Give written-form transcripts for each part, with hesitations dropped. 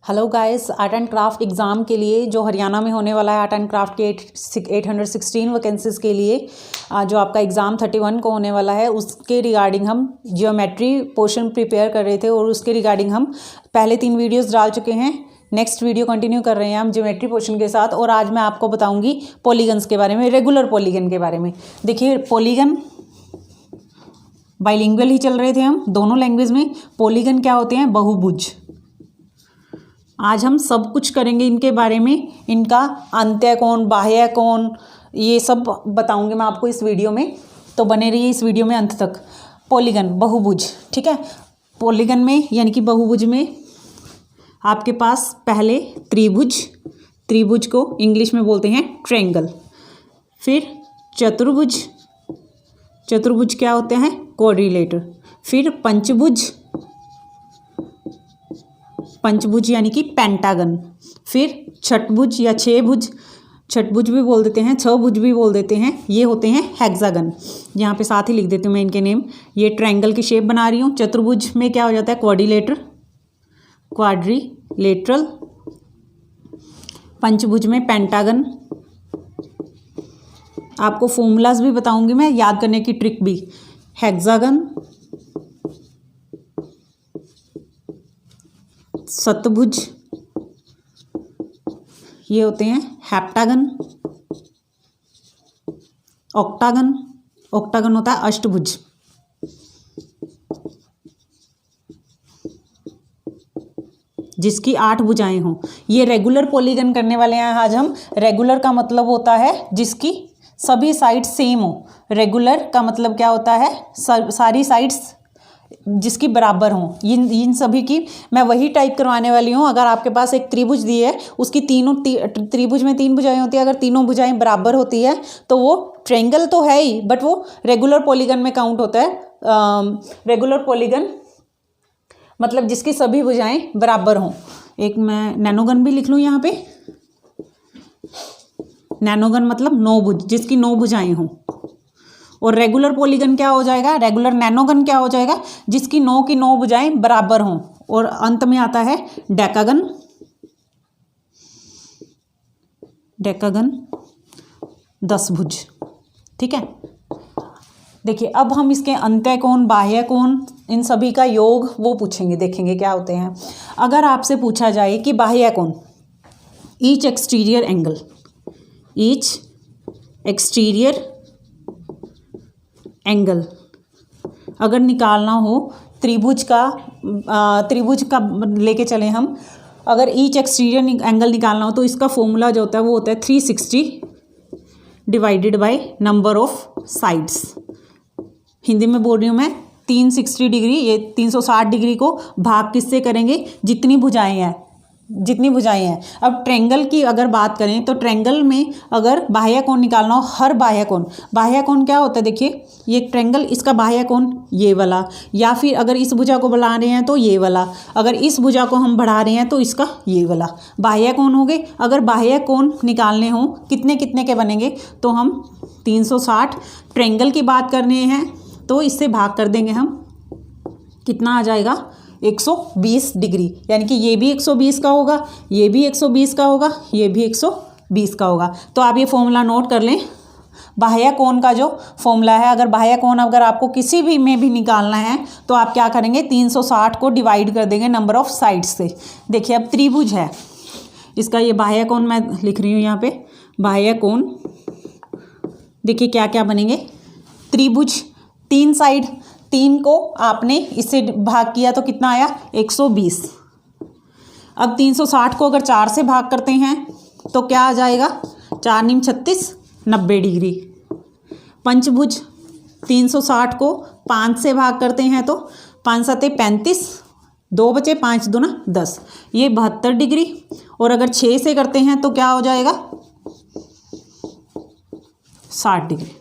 Hello guys, art and craft exam के लिए जो हरियाणा में होने वाला है आर्ट एंड क्राफ्ट के 816 वैकेंसीज़ के लिए जो आपका एग्ज़ाम 31 को होने वाला है उसके रिगार्डिंग हम ज्योमेट्री पोर्शन प्रिपेयर कर रहे थे और उसके रिगार्डिंग हम पहले 3 वीडियोस डाल चुके हैं। नेक्स्ट वीडियो कंटिन्यू कर रहे हैं हम ज्योमेट्री पोर्शन के साथ और आज मैं आपको बताऊँगी पॉलीगन्स के बारे में, रेगुलर पॉलीगन के बारे में। देखिए, पॉलीगन बाइलिंगुअल ही चल रहे थे हम दोनों लैंग्वेज में। पॉलीगन क्या होते हैं? बहुभुज। आज हम सब कुछ करेंगे इनके बारे में, इनका अंत्य कोण, बाह्य कोण, ये सब बताऊंगी मैं आपको इस वीडियो में, तो बने रहिए इस वीडियो में अंत तक। पॉलीगन, बहुभुज, ठीक है। पॉलीगन में यानी कि बहुभुज में आपके पास पहले त्रिभुज, त्रिभुज को इंग्लिश में बोलते हैं ट्रायंगल। फिर चतुर्भुज, चतुर्भुज क्या होते हैं? क्वाड्रिलेटर। फिर पंचभुज, पंचभुज यानी कि पेंटागन। फिर छठभुज या छहभुज, छठभुज भी बोल देते हैं, छहभुज भी बोल देते हैं, ये होते हैं हेक्सागन। यहाँ पे साथ ही लिख देती हूँ मैं इनके नेम। ये ट्रायंगल की शेप बना रही हूँ। चतुर्भुज में क्या हो जाता है? Quadrilateral, quadrilateral. पंचभुज में पेंटागन। आपको फॉर्मूलाज भी बताऊंगी मैं, याद करने की ट्रिक भी। हेक्सागन, सतभुज, ये होते हैं हेप्टागन। ऑक्टागन, ऑक्टागन होता है अष्टभुज। जिसकी 8 भुजाएं हों। ये रेगुलर पॉलीगन करने वाले हैं आज हम। रेगुलर का मतलब होता है जिसकी सभी साइड सेम हो। रेगुलर का मतलब क्या होता है? सारी साइड्स जिसकी बराबर हों। इन सभी की मैं वही टाइप करवाने वाली हूँ। अगर आपके पास एक त्रिभुज दी है, उसकी तीनों त्रिभुज में 3 भुजाएं होती है, अगर तीनों भुजाएं बराबर होती है तो वो ट्रायंगल तो है ही, बट वो रेगुलर पॉलीगन में काउंट होता है। रेगुलर पॉलीगन मतलब जिसकी सभी भुजाएं बराबर हों। एक मैं नैनोगन भी लिख लूँ यहाँ पे। नैनोगन मतलब 9 भुज, जिसकी 9 भुजाएं हों। और रेगुलर पॉलीगन क्या हो जाएगा? रेगुलर नैनोगन क्या हो जाएगा? जिसकी 9 की 9 भुजाएं बराबर हों। और अंत में आता है डेकागन। डेकागन 10 भुज, ठीक है। देखिए, अब हम इसके अंत्य कोण, बाह्य कोण, इन सभी का योग वो पूछेंगे, देखेंगे क्या होते हैं। अगर आपसे पूछा जाए कि बाह्य कोण, each exterior angle, each exterior angle अगर निकालना हो त्रिभुज का लेके चलें हम। अगर ईच एक्सटीरियर एंगल निकालना हो तो इसका फॉर्मूला जो होता है वो होता है 360 divided by number of sides. Hindi में बोल रही हूँ मैं। 360 डिग्री, ये 360 डिग्री को भाग किससे करेंगे? जितनी भुजाएं हैं, जितनी भुजाएं हैं। अब ट्रायंगल की अगर बात करें तो ट्रायंगल में अगर बाह्य कोण निकालना हो, हर बाह्य कोण क्या होता है? देखिए, ये ट्रायंगल, इसका बाह्य कोण ये वाला, या फिर अगर इस भुजा को बढ़ा रहे हैं तो ये वाला, अगर इस भुजा को हम बढ़ा रहे हैं तो इसका ये वाला बाह्य कोण हो गए। अगर बाह्य कोण निकालने हो कितने कितने के बनेंगे तो हम 360, ट्रायंगल की बात करने हैं तो इससे भाग कर देंगे हम। कितना आ जाएगा? 120 डिग्री। यानी कि ये भी 120 का होगा, ये भी 120 का होगा, ये भी 120 का होगा। तो आप ये फॉर्मूला नोट कर लें। बाह्य कोण का जो फॉर्मूला है, अगर बाह्य कोण अगर आपको किसी भी में भी निकालना है तो आप क्या करेंगे? 360 को डिवाइड कर देंगे नंबर ऑफ साइड्स से। देखिए, अब त्रिभुज है, इसका ये बाह्य कोण मैं लिख रही हूँ यहाँ पे। बाह्य कोण देखिए क्या क्या बनेंगे। त्रिभुज 3 साइड, 3 को आपने इससे भाग किया तो कितना आया? 120। अब 360 को अगर 4 से भाग करते हैं तो क्या आ जाएगा? 4 × 36, 90 डिग्री। पंचभुज 360 को 5 से भाग करते हैं तो 5 × 7 = 35, 2 बचे, 5 × 2 = 10, ये 72 डिग्री। और अगर 6 से करते हैं तो क्या हो जाएगा? 60 डिग्री,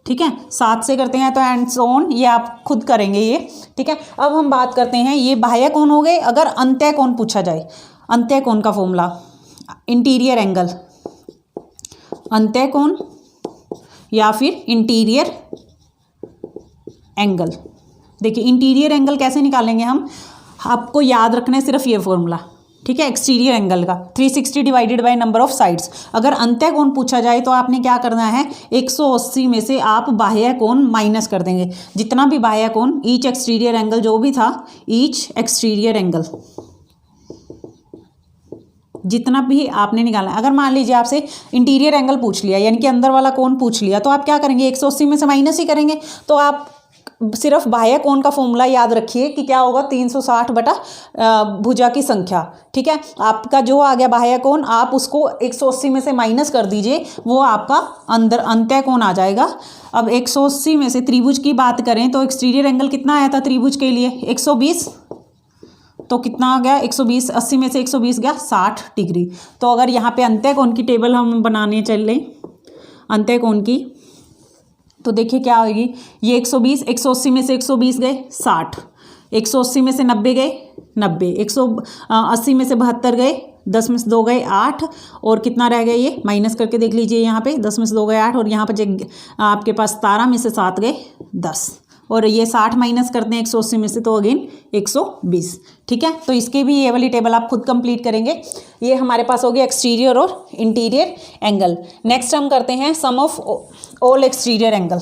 ठीक है। 7 से करते हैं तो एंड सो ऑन, ये आप खुद करेंगे ये, ठीक है। अब हम बात करते हैं, ये बाह्य कोण हो गए। अगर अंत्य कोण पूछा जाए, अंत्य कोण का फॉर्मूला इंटीरियर एंगल, अंत्य कोण या फिर इंटीरियर एंगल। देखिए, इंटीरियर एंगल कैसे निकालेंगे हम? आपको याद रखना है सिर्फ ये फॉर्मूला। ठीक है, एक्सटीरियर एंगल का 360 divided by number of sides. अगर अंतः कोण पूछा जाए तो आपने क्या करना है, 180 में से आप बाह्य कोण माइनस कर देंगे, जितना भी बाह्य कोण, ईच एक्सटीरियर एंगल जो भी था, ईच एक्सटीरियर एंगल जितना भी आपने निकाला। अगर मान लीजिए आपसे इंटीरियर एंगल पूछ लिया, यानी कि अंदर वाला कोण पूछ लिया, तो आप क्या करेंगे, 180 में से माइनस ही करेंगे। तो आप सिर्फ बाह्य कोण का फॉर्मूला याद रखिए कि क्या होगा, 360 बटा भुजा की संख्या। ठीक है, आपका जो आ गया बाह्य कोण, आप उसको 180 में से माइनस कर दीजिए, वो आपका अंदर अंतः कोण आ जाएगा। अब 180 में से त्रिभुज की बात करें तो एक्सटीरियर एंगल कितना आया था त्रिभुज के लिए, 120। तो कितना आ गया, 120, 80 में से 120 गया 60 डिग्री। तो अगर यहाँ पे अंतः कोण की टेबल हम बनाने चलें, अंतः कोण की, तो देखिए क्या होगी, ये 120, 180 में से 120 गए 60, 180 में से 90 गए 90, 180 में से 72 गए, 10 में से 2 गए 8, और कितना रह गया, ये माइनस करके देख लीजिए, यहाँ पे 10 में से 2 गए 8, और यहाँ पर आपके पास 17 में से 7 गए 10, और ये 60 माइनस करते हैं 180 में से, तो अगेन 120। ठीक है, तो इसकी भी ये वाली टेबल आप खुद कंप्लीट करेंगे। ये हमारे पास हो गया एक्सटीरियर और इंटीरियर एंगल। नेक्स्ट हम करते हैं sum of all exterior angle.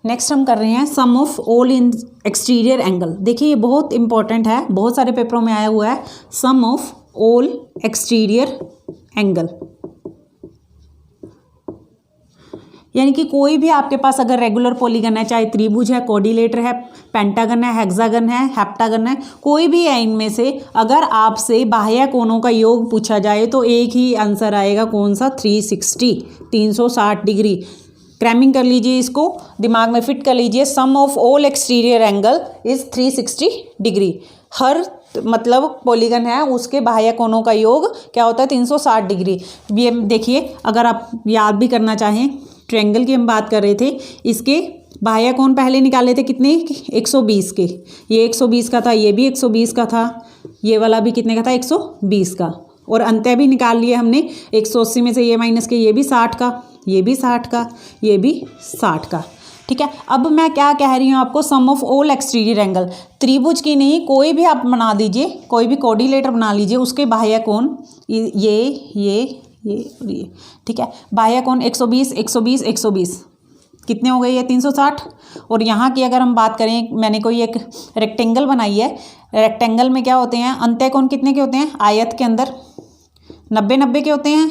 Next हम कर रहे हैं sum of all in exterior angle. देखिए ये बहुत इंपॉर्टेंट है, बहुत सारे पेपरों में आया हुआ है, सम ऑफ ऑल एक्सटीरियर एंगल। यानी कि कोई भी आपके पास अगर रेगुलर पॉलीगन है, चाहे त्रिभुज है, कोऑर्डिनेटर है, पेंटागन है, हेक्सागन है, हेप्टागन है, कोई भी है इनमें से, अगर आपसे बाह्य कोणों का योग पूछा जाए तो एक ही आंसर आएगा, कौन सा, 360 डिग्री। क्रैमिंग कर लीजिए, इसको दिमाग में फिट कर लीजिए, sum of all exterior angle is 360 degree. हर मतलब पॉलीगन है उसके बाह्य कोणों का योग क्या होता है, 360 डिग्री। ये देखिए, अगर आप याद भी करना चाहें, ट्रायंगल की हम बात कर रहे थे, इसके बाह्य कोण पहले निकाले थे कितने, 120 के, ये 120 का था, ये भी 120 का था, ये वाला भी कितने का था, 120 का, और अंतः भी निकाल लिए हमने, 180 में से ये माइनस के, ये भी 60 का, ये भी 60 का, ये भी 60 का। ठीक है, अब मैं क्या कह रही हूँ आपको, सम ऑफ ऑल एक्सटीरियर एंगल, त्रिभुज की नहीं, कोई भी आप बना दीजिए, कोई भी कोऑर्डिनेटर बना लीजिए, उसके बाह्य कोण ये, ठीक है, बाह्य कोण 120 120 120 कितने हो गए, ये 360। और यहाँ की अगर हम बात करें, मैंने कोई एक रेक्टेंगल बनाई है, रेक्टेंगल में क्या होते हैं, अंतः कोण कितने के होते हैं, आयत के अंदर 90 के होते हैं।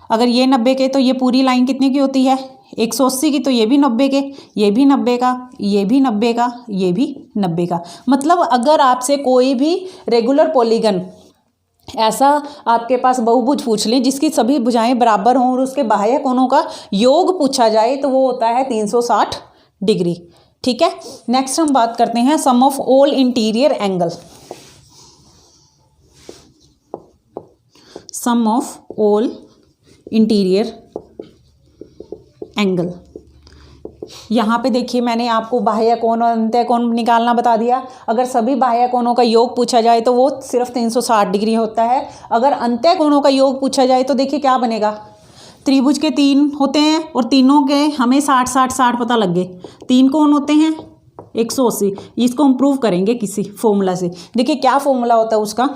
अगर ये 90 के, तो ये पूरी लाइन कितने की होती है, 180 की, तो ये भी 90 के, ये भी 90 का, ये भी 90 का, ये भी 90 का। मतलब अगर आपसे कोई भी रेगुलर पॉलीगन ऐसा आपके पास बहुभुज पूछ लें जिसकी सभी भुजाएं बराबर हों और उसके बाह्य कोणों का योग पूछा जाए, तो वो होता है 360 डिग्री। ठीक है, नेक्स्ट हम बात करते हैं sum of all interior angle. Sum of all interior angle, यहाँ पे देखिए मैंने आपको बाह्य कोण और अंतः कोण निकालना बता दिया। अगर सभी बाह्य कोणों का योग पूछा जाए तो वो सिर्फ 360 डिग्री होता है। अगर अंतः कोणों का योग पूछा जाए तो देखिए क्या बनेगा, त्रिभुज के 3 होते हैं और तीनों के हमें 60 पता लग गए, 3 कोण होते हैं 180। इसको हम प्रूव करेंगे किसी फॉर्मूला से। देखिए क्या फॉर्मूला होता है उसका,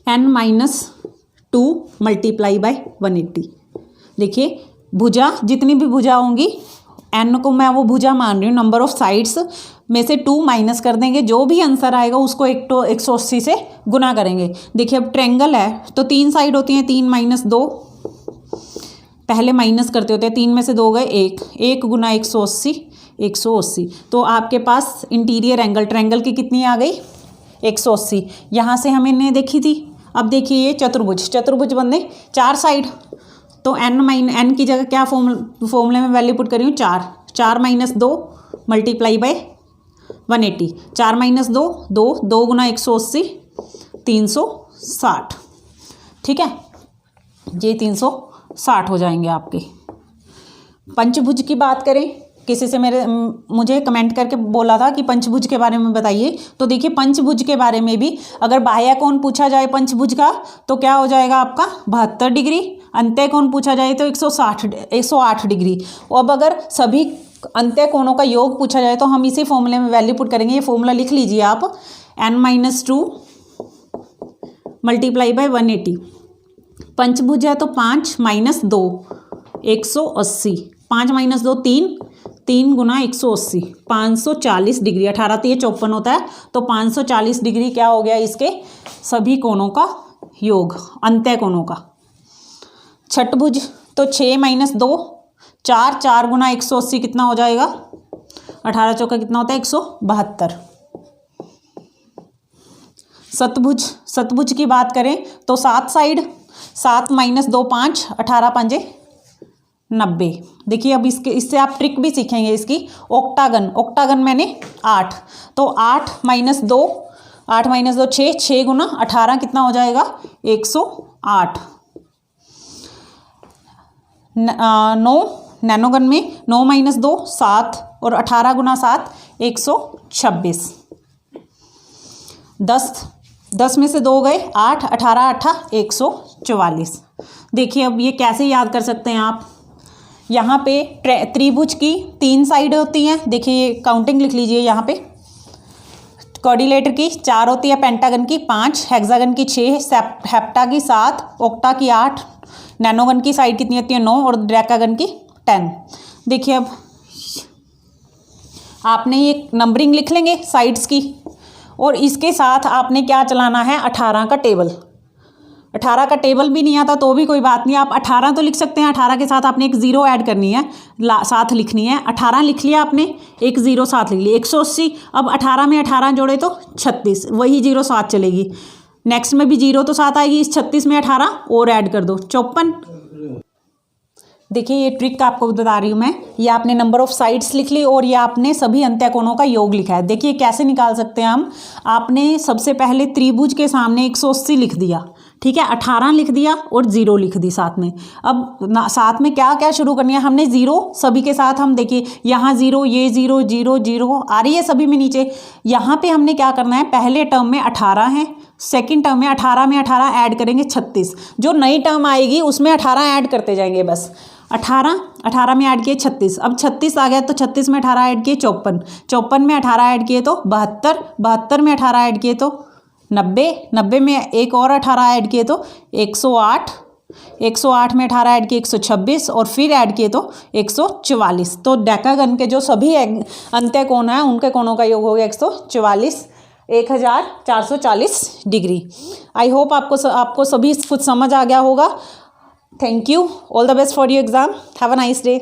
n-2 मल्टीप्लाई बाय 180। देखिए भुजा, जितनी भी भुजा होंगी, n को मैं वो भुजा मान रही हूँ, नंबर ऑफ साइड्स में से 2 माइनस कर देंगे, जो भी आंसर आएगा उसको 180 से गुना करेंगे। देखिए अब ट्रायंगल है तो 3 साइड होती हैं, 3 माइनस 2, पहले माइनस करते होते हैं, 3 में से 2 गए 1, 1 गुना 180। तो आपके पास इंटीरियर एंगल ट्रायंगल की कितनी आ गई, 180। यहाँ से हमने देखी थी। अब देखिए ये चतुर्भुज बनने 4 साइड, तो n की जगह क्या फॉर्मूले में वैल्यू पुट कर रही हूँ, 4 माइनस 2 मल्टीप्लाई बाय 180, 4 माइनस 2 2 गुना 180 360। ठीक है, ये 360 हो जाएंगे आपके। पंचभुज की बात करें, किसी से मुझे कमेंट करके बोला था कि पंचभुज के बारे में बताइए, तो देखिए पंचभुज के बारे में भी अगर बाह्य कोण पूछा जाए पंचभुज का तो क्या हो जाएगा आपका 72 डिग्री, अंत्यकोण पूछा जाए तो 108 डिग्री। अब अगर सभी अंत्यकोणों का योग पूछा जाए तो हम इसी फॉर्मूले में वैल्यू पुट करेंगे। ये फॉर्मूला लिख लीजिए आप, n-2 मल्टीप्लाई बाय 180। पंचभुज है तो 5 - 2 180, 5 - 2 3, 3 × 180 540 डिग्री। 18 तो ये 54 होता है, तो 540 डिग्री क्या हो गया इसके सभी कोणों का योग, अंत्यकोणों का। छठभुज तो 6 - 2 4, 4 × 180 कितना हो जाएगा, 18 चौका कितना होता है 172। सतभुज की बात करें तो 7 साइड, 7 - 2 5, 18 5 90। देखिए अब इससे आप ट्रिक भी सीखेंगे इसकी। ओक्टागन मैंने 8, तो 8 - 2 6, 6 × 18 कितना हो जाएगा 108। 9 नैनोगन में 9 - 2 7 और 18 × 7 126। 10 में से 2 गए 8, 18 8 144। देखिए अब ये कैसे याद कर सकते हैं आप। यहाँ पे त्रिभुज की 3 साइड होती हैं, देखिए ये काउंटिंग लिख लीजिए। यहाँ पे क्वाड्रिलेटर की 4 होती है, पेंटागन की 5, हेक्सागन की 6, हेप्टा की 7, ऑक्टा की 8, नैनोगन की साइड कितनी होती है 9 और डेकागन की 10। देखिए अब आपने ये नंबरिंग लिख लेंगे साइड्स की, और इसके साथ आपने क्या चलाना है 18 का टेबल। 18 का टेबल भी नहीं आता तो भी कोई बात नहीं, आप 18 तो लिख सकते हैं। 18 के साथ आपने एक 0 ऐड करनी है, साथ लिखनी है। 18 लिख लिया आपने, एक 0 साथ लिख लिया 180। अब 18 में 18 जोड़े तो 36, वही 0 साथ चलेगी। नेक्स्ट में भी 0 तो साथ आएगी, इस 36 में 18 और ऐड कर दो 54। देखिए ये ट्रिक आपको बता रही हूँ मैं। ये आपने नंबर ऑफ साइड्स लिख ली और ये आपने सभी अंत्यकोणों का योग लिखा है। देखिए कैसे निकाल सकते हैं हम। आपने सबसे पहले त्रिभुज के सामने 180 लिख दिया, ठीक है, 18 लिख दिया और 0 लिख दी साथ में। अब साथ में क्या क्या शुरू करनी है हमने, 0 सभी के साथ। हम देखिए यहाँ 0, ये 0 0 0 आ रही है सभी में नीचे। यहाँ पे हमने क्या करना है, पहले टर्म में 18 है, सेकंड टर्म में 18 ऐड करेंगे 36। जो नई टर्म आएगी उसमें 18 ऐड करते जाएंगे बस। 18 में ऐड किए 36, अब 36 आ गया तो 36 में 18 ऐड किए 54, 54 में 18 ऐड किए तो 72, 72 में 18 ऐड किए तो 90, 90 में एक और 18 ऐड किए तो 108, 108 में 18 ऐड किए 126 और फिर ऐड किए तो 144। तो डेकागन के जो सभी अंत्यकोण हैं उनके कोणों का योग हो गया 144, 1440 डिग्री। आई होप आपको सभी कुछ समझ आ गया होगा। Thank you, all the best for your exam, have a nice day.